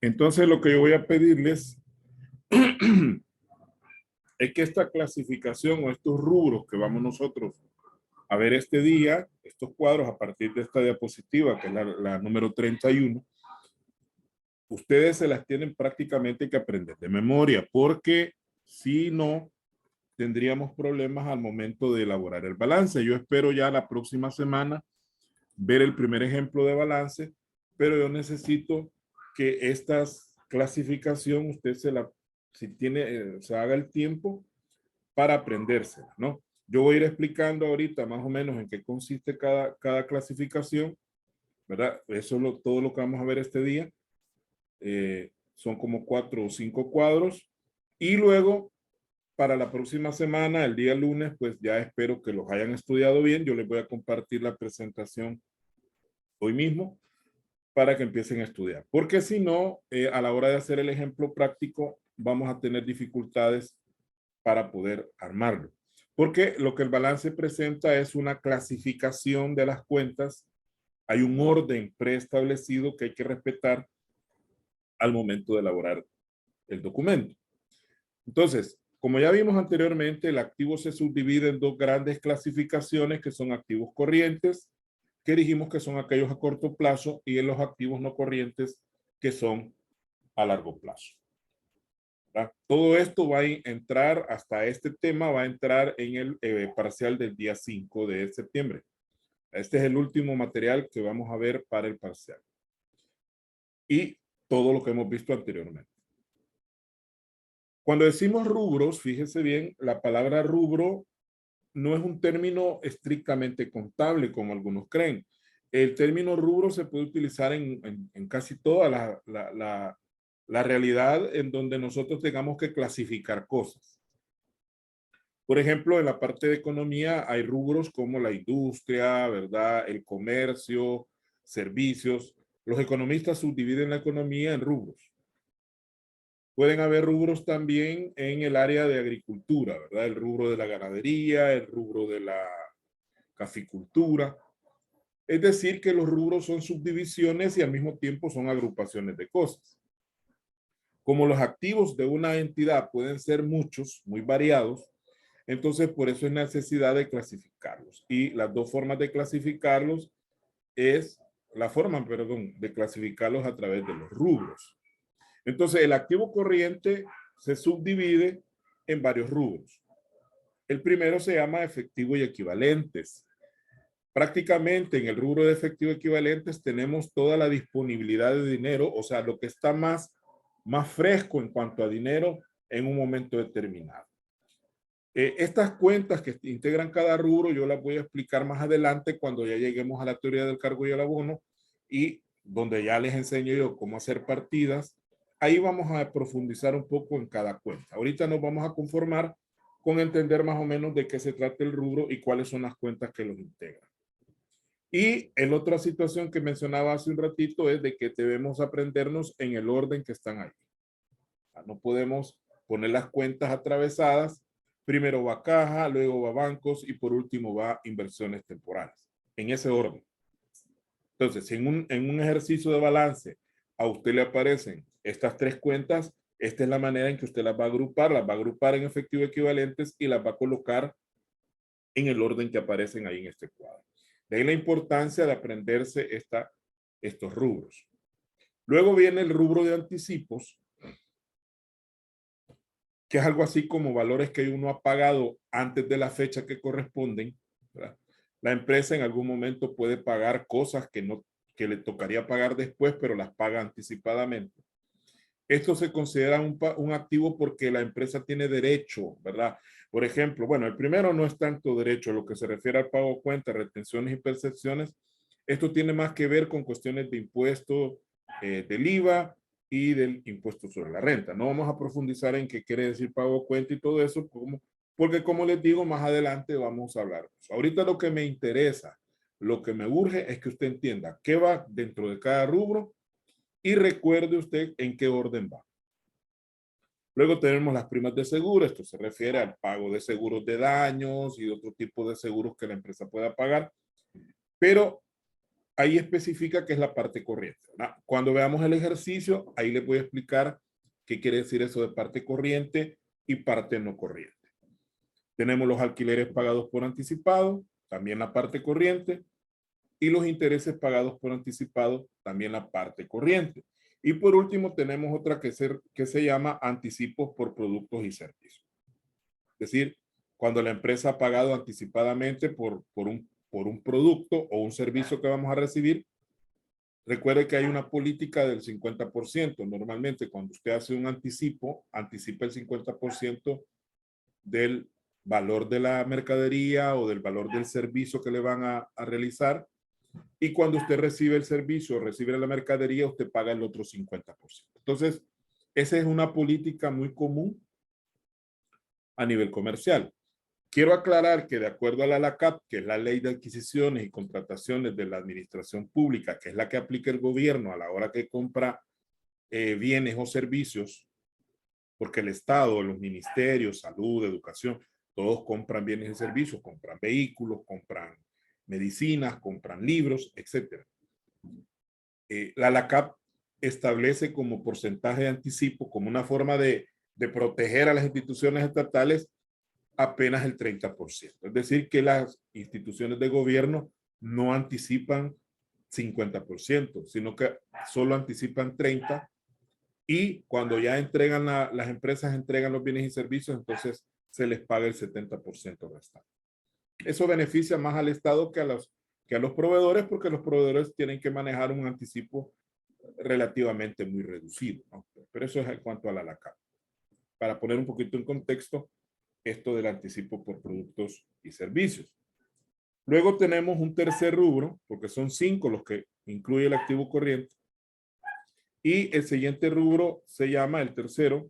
Entonces, lo que yo voy a pedirles es que esta clasificación o estos rubros que vamos nosotros a ver este día, estos cuadros a partir de esta diapositiva, que es la número 31, ustedes se las tienen prácticamente que aprender de memoria, porque si no, tendríamos problemas al momento de elaborar el balance. Yo espero ya la próxima semana ver el primer ejemplo de balance, pero yo necesito que esta clasificación usted si tiene, se haga el tiempo para aprendérsela, ¿no? Yo voy a ir explicando ahorita más o menos en qué consiste cada clasificación, ¿verdad? Eso es todo lo que vamos a ver este día. Son como 4 o 5 cuadros. Y luego, para la próxima semana, el día lunes, pues ya espero que los hayan estudiado bien. Yo les voy a compartir la presentación hoy mismo para que empiecen a estudiar. Porque si no, a la hora de hacer el ejemplo práctico, vamos a tener dificultades para poder armarlo. Porque lo que el balance presenta es una clasificación de las cuentas. Hay un orden preestablecido que hay que respetar al momento de elaborar el documento. Entonces, como ya vimos anteriormente, el activo se subdivide en dos grandes clasificaciones que son activos corrientes, que dijimos que son aquellos a corto plazo, y en los activos no corrientes, que son a largo plazo. ¿Verdad? Todo esto va a entrar, hasta este tema va a entrar en el parcial del día 5 de septiembre. Este es el último material que vamos a ver para el parcial. Y todo lo que hemos visto anteriormente. Cuando decimos rubros, fíjese bien, la palabra rubro no es un término estrictamente contable, como algunos creen. El término rubro se puede utilizar en casi toda la realidad en donde nosotros tengamos que clasificar cosas. Por ejemplo, en la parte de economía hay rubros como la industria, ¿verdad? El comercio, servicios. Los economistas subdividen la economía en rubros. Pueden haber rubros también en el área de agricultura, ¿verdad? El rubro de la ganadería, el rubro de la caficultura. Es decir, que los rubros son subdivisiones y al mismo tiempo son agrupaciones de cosas. Como los activos de una entidad pueden ser muchos, muy variados, entonces por eso es necesidad de clasificarlos. Y las dos formas de clasificarlos es la forma, perdón, de clasificarlos a través de los rubros. Entonces el activo corriente se subdivide en varios rubros. El primero se llama efectivo y equivalentes. Prácticamente en el rubro de efectivo equivalentes tenemos toda la disponibilidad de dinero, o sea, lo que está más fresco en cuanto a dinero en un momento determinado. Estas cuentas que integran cada rubro yo las voy a explicar más adelante cuando ya lleguemos a la teoría del cargo y el abono, y donde ya les enseño yo cómo hacer partidas. Ahí vamos a profundizar un poco en cada cuenta. Ahorita nos vamos a conformar con entender más o menos de qué se trata el rubro y cuáles son las cuentas que los integran. Y en otra situación que mencionaba hace un ratito es de que debemos aprendernos en el orden que están ahí. No podemos poner las cuentas atravesadas. Primero va caja, luego va bancos y por último va inversiones temporales. En ese orden. Entonces, si en un ejercicio de balance a usted le aparecen estas tres cuentas, esta es la manera en que usted las va a agrupar en efectivo equivalentes y las va a colocar en el orden que aparecen ahí en este cuadro. De ahí la importancia de aprenderse estos rubros. Luego viene el rubro de anticipos, que es algo así como valores que uno ha pagado antes de la fecha que corresponden, ¿verdad? La empresa en algún momento puede pagar cosas que le tocaría pagar después, pero las paga anticipadamente. Esto se considera un activo porque la empresa tiene derecho, ¿verdad? Por ejemplo, bueno, el primero no es tanto derecho, lo que se refiere al pago de cuentas, retenciones y percepciones. Esto tiene más que ver con cuestiones de impuestos, del IVA y del impuesto sobre la renta. No vamos a profundizar en qué quiere decir pago de cuenta y todo eso, porque como les digo, más adelante vamos a hablar. Ahorita lo que me interesa, lo que me urge es que usted entienda qué va dentro de cada rubro y recuerde usted en qué orden va. Luego tenemos las primas de seguro. Esto se refiere al pago de seguros de daños y otro tipo de seguros que la empresa pueda pagar. Pero ahí especifica que es la parte corriente, ¿verdad? Cuando veamos el ejercicio, ahí les voy a explicar qué quiere decir eso de parte corriente y parte no corriente. Tenemos los alquileres pagados por anticipado, también la parte corriente, y los intereses pagados por anticipado, también la parte corriente. Y por último, tenemos otra que se llama anticipos por productos y servicios. Es decir, cuando la empresa ha pagado anticipadamente por un producto o un servicio que vamos a recibir, recuerde que hay una política del 50%. Normalmente, cuando usted hace un anticipo, anticipa el 50% del valor de la mercadería o del valor del servicio que le van a realizar. Y cuando usted recibe el servicio o recibe la mercadería, usted paga el otro 50%. Entonces, esa es una política muy común a nivel comercial. Quiero aclarar que de acuerdo a la LACAP, que es la Ley de Adquisiciones y Contrataciones de la Administración Pública, que es la que aplica el gobierno a la hora que compra bienes o servicios, porque el Estado, los ministerios, salud, educación, todos compran bienes y servicios, compran vehículos, compran medicinas, compran libros, etc. La LACAP establece como porcentaje de anticipo, como una forma de proteger a las instituciones estatales, apenas el 30%. Es decir, que las instituciones de gobierno no anticipan 50%, sino que solo anticipan 30%, y cuando ya entregan las empresas entregan los bienes y servicios, entonces se les paga el 70% restante. Eso beneficia más al Estado que a los proveedores, porque los proveedores tienen que manejar un anticipo relativamente muy reducido, ¿no? Pero eso es en cuanto a la LACAP. Para poner un poquito en contexto esto del anticipo por productos y servicios. Luego tenemos un tercer rubro, porque son 5 los que incluye el activo corriente. Y el siguiente rubro se llama, el tercero,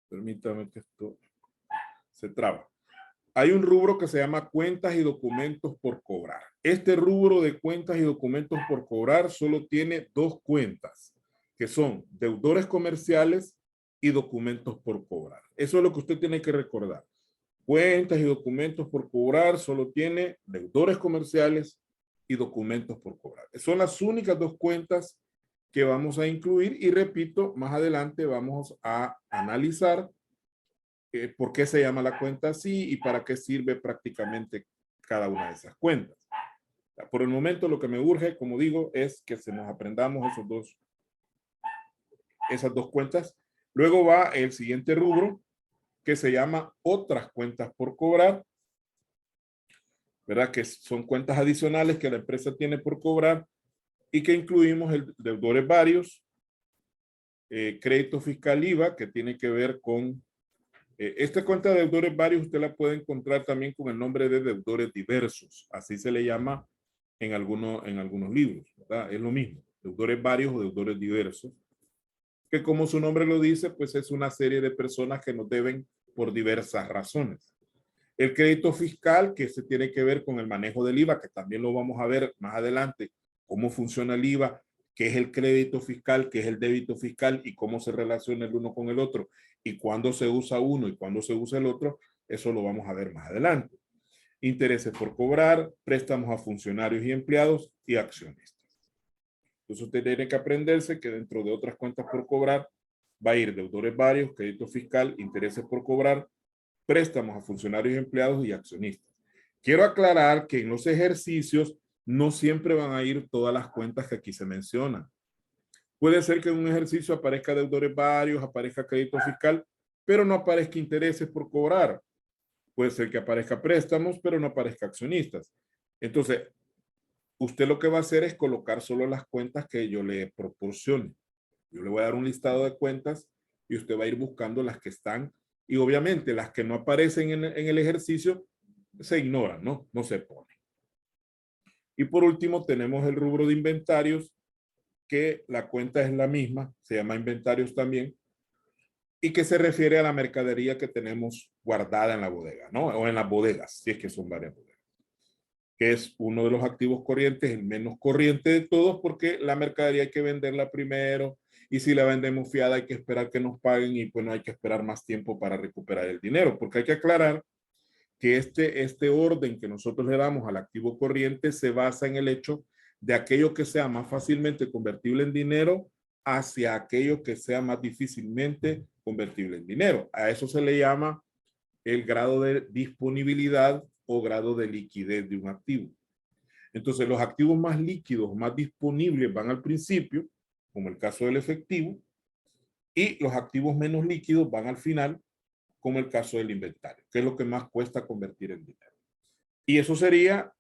permítame que esto se traba. Hay un rubro que se llama cuentas y documentos por cobrar. Este rubro de cuentas y documentos por cobrar solo tiene 2 cuentas, que son deudores comerciales y documentos por cobrar. Eso es lo que usted tiene que recordar. Cuentas y documentos por cobrar solo tiene deudores comerciales y documentos por cobrar. Son las únicas 2 cuentas que vamos a incluir, y repito, más adelante vamos a analizar por qué se llama la cuenta así y para qué sirve prácticamente cada una de esas cuentas. Por el momento lo que me urge, como digo, es que se nos aprendamos esas dos cuentas. Luego va el siguiente rubro, que se llama otras cuentas por cobrar, ¿verdad? Que son cuentas adicionales que la empresa tiene por cobrar y que incluimos el deudores varios, crédito fiscal IVA, que tiene que ver con esta cuenta de deudores varios. Usted la puede encontrar también con el nombre de deudores diversos, así se le llama en algunos libros, ¿verdad? Es lo mismo, deudores varios o deudores diversos, que como su nombre lo dice, pues es una serie de personas que nos deben por diversas razones. El crédito fiscal, que se tiene que ver con el manejo del IVA, que también lo vamos a ver más adelante, cómo funciona el IVA, qué es el crédito fiscal, qué es el débito fiscal y cómo se relaciona el uno con el otro y cuándo se usa uno y cuándo se usa el otro, eso lo vamos a ver más adelante. Intereses por cobrar, préstamos a funcionarios y empleados y accionistas. Entonces usted tiene que aprenderse que dentro de otras cuentas por cobrar va a ir deudores varios, crédito fiscal, intereses por cobrar, préstamos a funcionarios y empleados y accionistas. Quiero aclarar que en los ejercicios no siempre van a ir todas las cuentas que aquí se mencionan. Puede ser que en un ejercicio aparezca deudores varios, aparezca crédito fiscal, pero no aparezca intereses por cobrar. Puede ser que aparezca préstamos, pero no aparezca accionistas. Entonces, usted lo que va a hacer es colocar solo las cuentas que yo le proporcione. Yo le voy a dar un listado de cuentas y usted va a ir buscando las que están, y obviamente las que no aparecen en el ejercicio se ignoran, ¿no? No se ponen. Y por último tenemos el rubro de inventarios, que la cuenta es la misma, se llama inventarios también, y que se refiere a la mercadería que tenemos guardada en la bodega, ¿no? O en las bodegas, si es que son varias bodegas, que es uno de los activos corrientes, el menos corriente de todos, porque la mercadería hay que venderla primero, y si la vendemos fiada hay que esperar que nos paguen, y pues no hay que esperar más tiempo para recuperar el dinero, porque hay que aclarar que este orden que nosotros le damos al activo corriente se basa en el hecho de aquello que sea más fácilmente convertible en dinero hacia aquello que sea más difícilmente convertible en dinero. A eso se le llama el grado de disponibilidad o grado de liquidez de un activo. Entonces, los activos más líquidos, más disponibles van al principio, como el caso del efectivo, y los activos menos líquidos van al final, como el caso del inventario, que es lo que más cuesta convertir en dinero. Y eso sería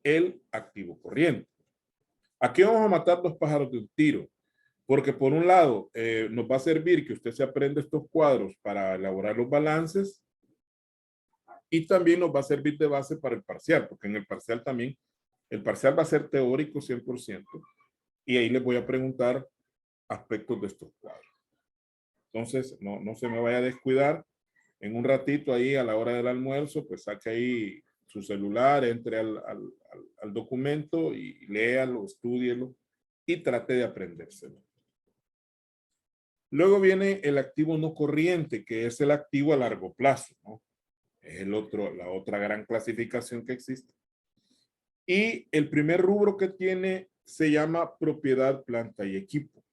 el activo corriente. Aquí vamos a matar dos pájaros de un tiro, porque por un lado nos va a servir que usted se aprenda estos cuadros para elaborar los balances y también nos va a servir de base para el parcial, porque en el parcial también, el parcial va a ser teórico 100% y ahí les voy a preguntar aspectos de estos cuadros. Entonces, no se me vaya a descuidar. En un ratito ahí a la hora del almuerzo, pues saque ahí su celular, entre al documento y léalo, estúdielo y trate de aprendérselo. Luego viene el activo no corriente, que es el activo a largo plazo, ¿no? Es la otra gran clasificación que existe. Y el primer rubro que tiene se llama propiedad, planta y equipo.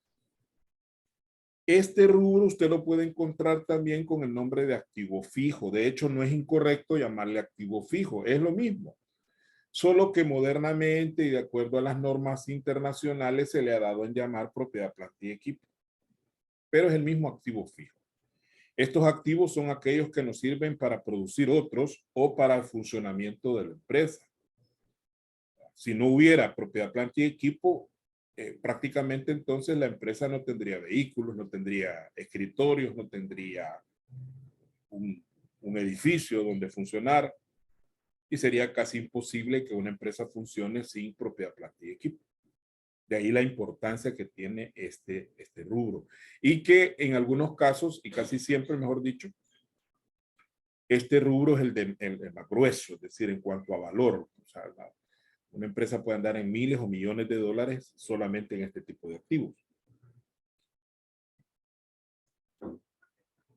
Este rubro usted lo puede encontrar también con el nombre de activo fijo. De hecho, no es incorrecto llamarle activo fijo, es lo mismo. Solo que modernamente y de acuerdo a las normas internacionales se le ha dado en llamar propiedad, planta y equipo. Pero es el mismo activo fijo. Estos activos son aquellos que nos sirven para producir otros o para el funcionamiento de la empresa. Si no hubiera propiedad, planta y equipo, prácticamente entonces la empresa no tendría vehículos, no tendría escritorios, no tendría un edificio donde funcionar y sería casi imposible que una empresa funcione sin propiedad, planta y equipo. De ahí la importancia que tiene este rubro. Y que en algunos casos, y casi siempre, mejor dicho, este rubro es el más grueso, es decir, en cuanto a valor. O sea, una empresa puede andar en miles o millones de dólares solamente en este tipo de activos.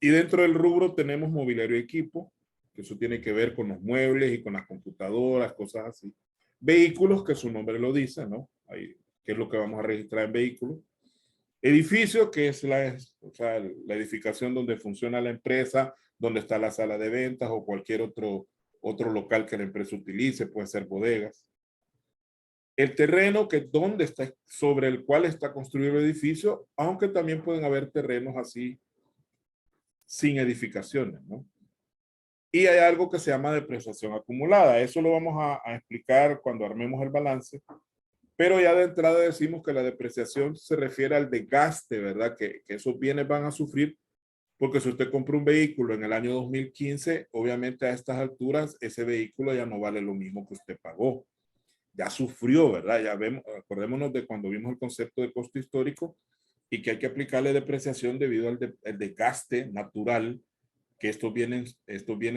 Y dentro del rubro tenemos mobiliario y equipo, que eso tiene que ver con los muebles y con las computadoras, cosas así. Vehículos, que su nombre lo dice, ¿no? Ahí, que es lo que vamos a registrar en vehículos. Edificio, que es la edificación donde funciona la empresa, donde está la sala de ventas o cualquier otro local que la empresa utilice, puede ser bodegas. El terreno, que es donde está, sobre el cual está construido el edificio, aunque también pueden haber terrenos así sin edificaciones, ¿no? Y hay algo que se llama depreciación acumulada. Eso lo vamos a explicar cuando armemos el balance. Pero ya de entrada decimos que la depreciación se refiere al desgaste, ¿verdad? Que esos bienes van a sufrir, porque si usted compra un vehículo en el año 2015, obviamente a estas alturas ese vehículo ya no vale lo mismo que usted pagó. Ya sufrió, ¿verdad? Ya vemos, acordémonos de cuando vimos el concepto de costo histórico y que hay que aplicarle depreciación debido al desgaste natural que estos bienes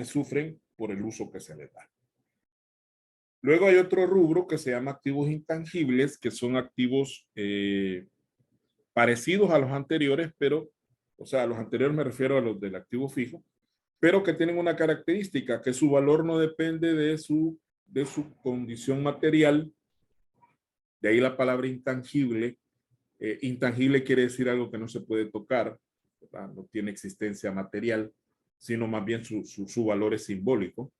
sufren por el uso que se les da. Luego hay otro rubro que se llama activos intangibles, que son activos parecidos a los anteriores, pero, o sea, a los anteriores me refiero a los del activo fijo, pero que tienen una característica, que su valor no depende de su condición material. De ahí la palabra intangible. Intangible quiere decir algo que no se puede tocar, ¿verdad? No tiene existencia material, sino más bien su valor es simbólico.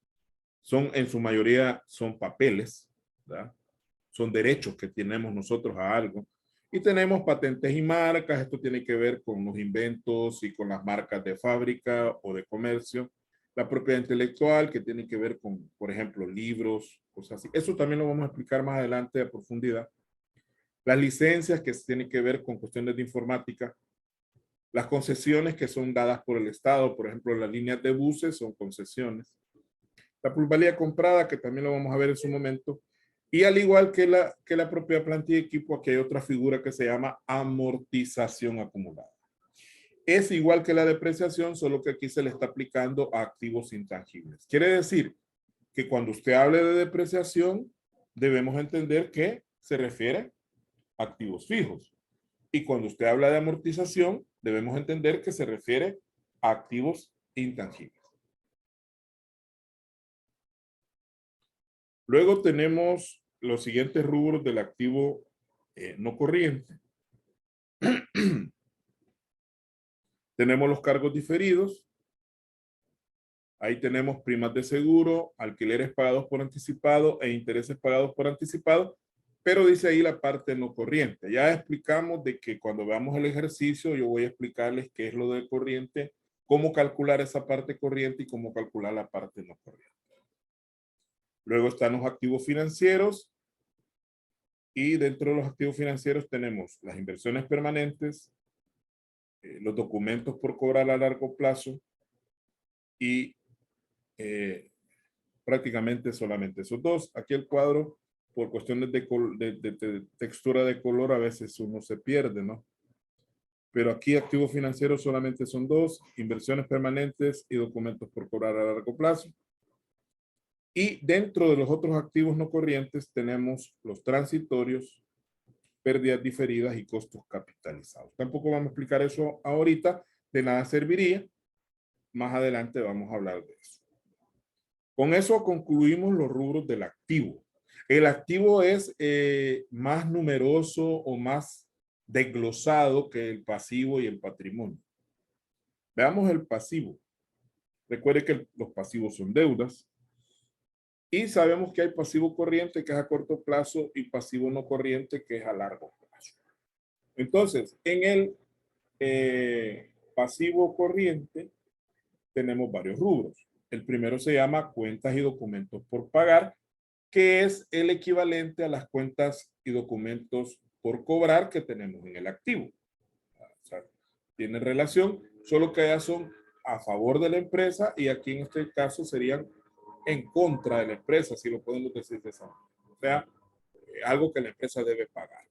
En su mayoría son papeles, ¿verdad? Son derechos que tenemos nosotros a algo. Y tenemos patentes y marcas. Esto tiene que ver con los inventos y con las marcas de fábrica o de comercio. La propiedad intelectual, que tiene que ver con, por ejemplo, libros, cosas así. Eso también lo vamos a explicar más adelante a profundidad. Las licencias, que tienen que ver con cuestiones de informática. Las concesiones, que son dadas por el Estado, por ejemplo, las líneas de buses son concesiones. La plusvalía comprada, que también lo vamos a ver en su momento. Y al igual que la propiedad, planta y equipo, aquí hay otra figura que se llama amortización acumulada. Es igual que la depreciación, solo que aquí se le está aplicando a activos intangibles. Quiere decir que cuando usted hable de depreciación, debemos entender que se refiere a activos fijos. Y cuando usted habla de amortización, debemos entender que se refiere a activos intangibles. Luego tenemos los siguientes rubros del activo no corriente. Tenemos los cargos diferidos. Ahí tenemos primas de seguro, alquileres pagados por anticipado e intereses pagados por anticipado, pero dice ahí la parte no corriente. Ya explicamos de que cuando veamos el ejercicio, yo voy a explicarles qué es lo de corriente, cómo calcular esa parte corriente y cómo calcular la parte no corriente. Luego están los activos financieros y dentro de los activos financieros tenemos las inversiones permanentes, los documentos por cobrar a largo plazo y prácticamente solamente esos dos. Aquí el cuadro, por cuestiones de textura de color, a veces uno se pierde, ¿no? Pero aquí activos financieros solamente son dos, inversiones permanentes y documentos por cobrar a largo plazo. Y dentro de los otros activos no corrientes tenemos los transitorios, pérdidas diferidas y costos capitalizados. Tampoco vamos a explicar eso ahorita, de nada serviría. Más adelante vamos a hablar de eso. Con eso concluimos los rubros del activo. El activo es más numeroso o más desglosado que el pasivo y el patrimonio. Veamos el pasivo. Recuerde que los pasivos son deudas. Y sabemos que hay pasivo corriente que es a corto plazo y pasivo no corriente que es a largo plazo. Entonces, en el pasivo corriente tenemos varios rubros. El primero se llama cuentas y documentos por pagar, que es el equivalente a las cuentas y documentos por cobrar que tenemos en el activo. O sea, tiene relación, solo que ellas son a favor de la empresa y aquí en este caso serían en contra de la empresa, si lo podemos decir de esa manera. O sea, algo que la empresa debe pagar.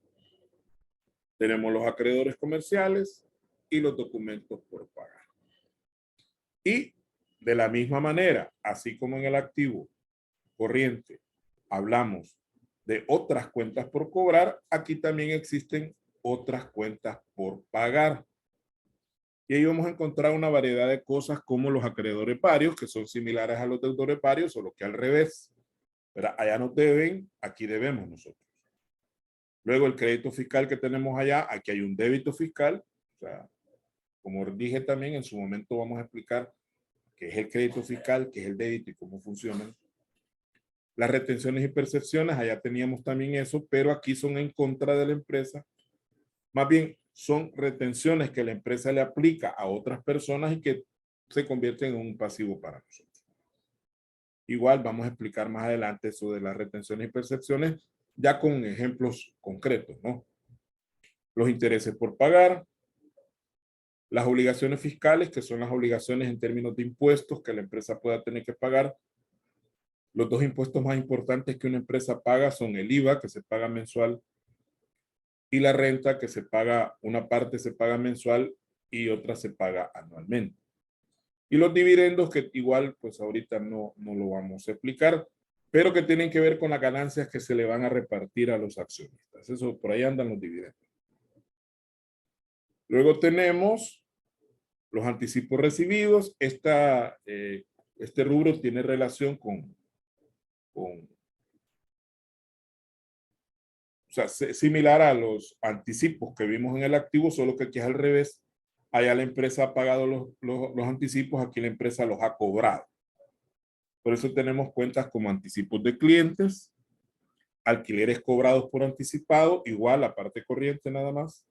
Tenemos los acreedores comerciales y los documentos por pagar. Y de la misma manera, así como en el activo corriente hablamos de otras cuentas por cobrar, aquí también existen otras cuentas por pagar. Y ahí vamos a encontrar una variedad de cosas como los acreedores parios, que son similares a los deudores parios, solo que al revés. Pero allá nos deben, aquí debemos nosotros. Luego el crédito fiscal que tenemos allá, aquí hay un débito fiscal. O sea, como dije también, en su momento vamos a explicar qué es el crédito fiscal, qué es el débito y cómo funcionan. Las retenciones y percepciones, allá teníamos también eso, pero aquí son en contra de la empresa. Más bien, son retenciones que la empresa le aplica a otras personas y que se convierten en un pasivo para nosotros. Igual vamos a explicar más adelante eso de las retenciones y percepciones, ya con ejemplos concretos, ¿no? Los intereses por pagar, las obligaciones fiscales, que son las obligaciones en términos de impuestos que la empresa pueda tener que pagar. Los dos impuestos más importantes que una empresa paga son el IVA, que se paga mensual, y la renta, que se paga, una parte se paga mensual y otra se paga anualmente. Y los dividendos, que igual, pues ahorita no lo vamos a explicar, pero que tienen que ver con las ganancias que se le van a repartir a los accionistas. Eso, por ahí andan los dividendos. Luego tenemos los anticipos recibidos. Este rubro tiene relación o sea, similar a los anticipos que vimos en el activo, solo que aquí es al revés. Allá la empresa ha pagado los anticipos, aquí la empresa los ha cobrado. Por eso tenemos cuentas como anticipos de clientes, alquileres cobrados por anticipado, igual la parte corriente nada más.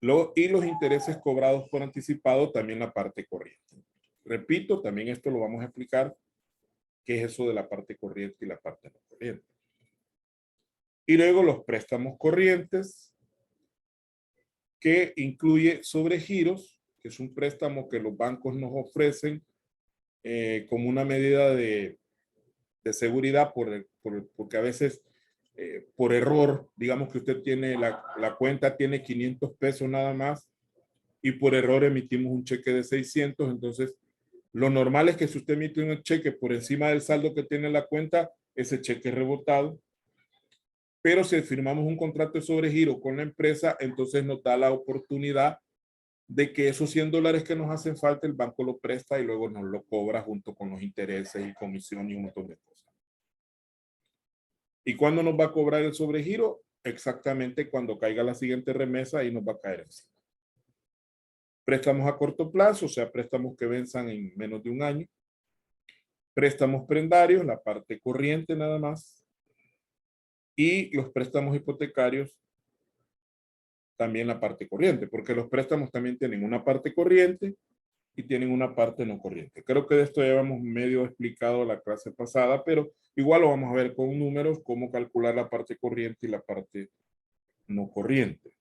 Y los intereses cobrados por anticipado, también la parte corriente. Repito, también esto lo vamos a explicar, qué es eso de la parte corriente y la parte no corriente. Y luego los préstamos corrientes, que incluye sobregiros, que es un préstamo que los bancos nos ofrecen como una medida de seguridad porque a veces por error, digamos que usted tiene la cuenta tiene 500 pesos nada más y por error emitimos un cheque de 600, entonces lo normal es que si usted emite un cheque por encima del saldo que tiene la cuenta, ese cheque es rebotado. Pero si firmamos un contrato de sobregiro con la empresa, entonces nos da la oportunidad de que esos $100 que nos hacen falta, el banco lo presta y luego nos lo cobra junto con los intereses y comisión y un montón de cosas. ¿Y cuándo nos va a cobrar el sobregiro? Exactamente cuando caiga la siguiente remesa y nos va a caer encima. Préstamos a corto plazo, o sea, préstamos que venzan en menos de un año. Préstamos prendarios, la parte corriente nada más. Y los préstamos hipotecarios, también la parte corriente, porque los préstamos también tienen una parte corriente y tienen una parte no corriente. Creo que de esto ya hemos medio explicado la clase pasada, pero igual lo vamos a ver con números, cómo calcular la parte corriente y la parte no corriente.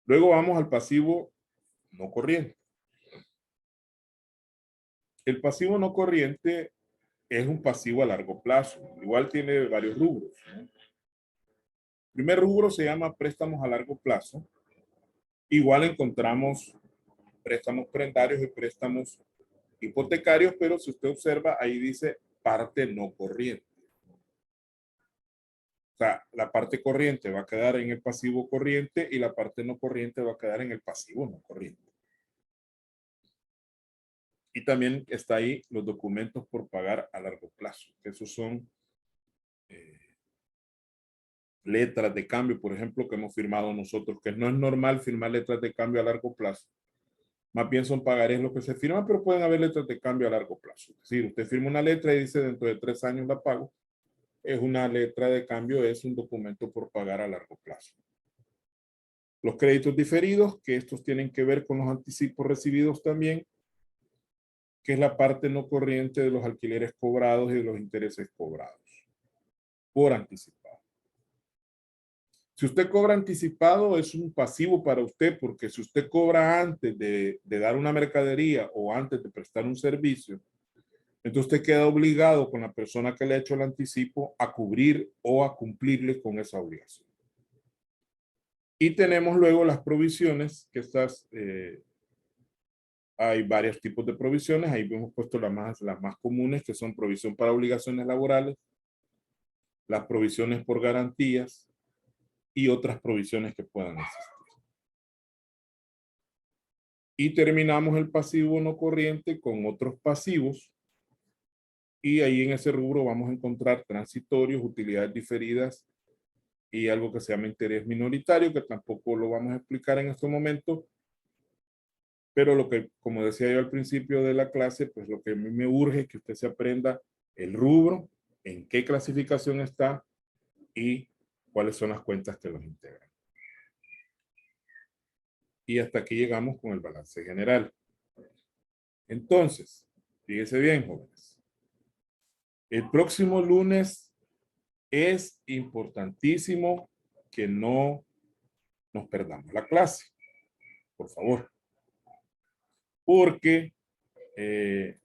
Luego vamos al pasivo no corriente. El pasivo no corriente es un pasivo a largo plazo. Igual tiene varios rubros, ¿no? El primer rubro se llama préstamos a largo plazo. Igual encontramos préstamos prendarios y préstamos hipotecarios, pero si usted observa, ahí dice parte no corriente. O sea, la parte corriente va a quedar en el pasivo corriente y la parte no corriente va a quedar en el pasivo no corriente. Y también está ahí los documentos por pagar a largo plazo, que esos son letras de cambio, por ejemplo, que hemos firmado nosotros, que no es normal firmar letras de cambio a largo plazo. Más bien son pagarés los que se firman, pero pueden haber letras de cambio a largo plazo. Es decir, usted firma una letra y dice dentro de 3 años la pago. Es una letra de cambio, es un documento por pagar a largo plazo. Los créditos diferidos, que estos tienen que ver con los anticipos recibidos también, que es la parte no corriente de los alquileres cobrados y de los intereses cobrados por anticipado. Si usted cobra anticipado, es un pasivo para usted, porque si usted cobra antes de dar una mercadería o antes de prestar un servicio, entonces usted queda obligado con la persona que le ha hecho el anticipo a cubrir o a cumplirle con esa obligación. Y tenemos luego las provisiones, que estas, hay varios tipos de provisiones. Ahí hemos puesto las más comunes, que son provisión para obligaciones laborales, las provisiones por garantías y otras provisiones que puedan existir. Y terminamos el pasivo no corriente con otros pasivos. Y ahí en ese rubro vamos a encontrar transitorios, utilidades diferidas y algo que se llama interés minoritario, que tampoco lo vamos a explicar en este momento. Pero lo que, como decía yo al principio de la clase, pues lo que a mí me urge es que usted se aprenda el rubro, en qué clasificación está y cuáles son las cuentas que los integran. Y hasta aquí llegamos con el balance general. Entonces, fíjese bien, jóvenes. El próximo lunes es importantísimo que no nos perdamos la clase, por favor. Porque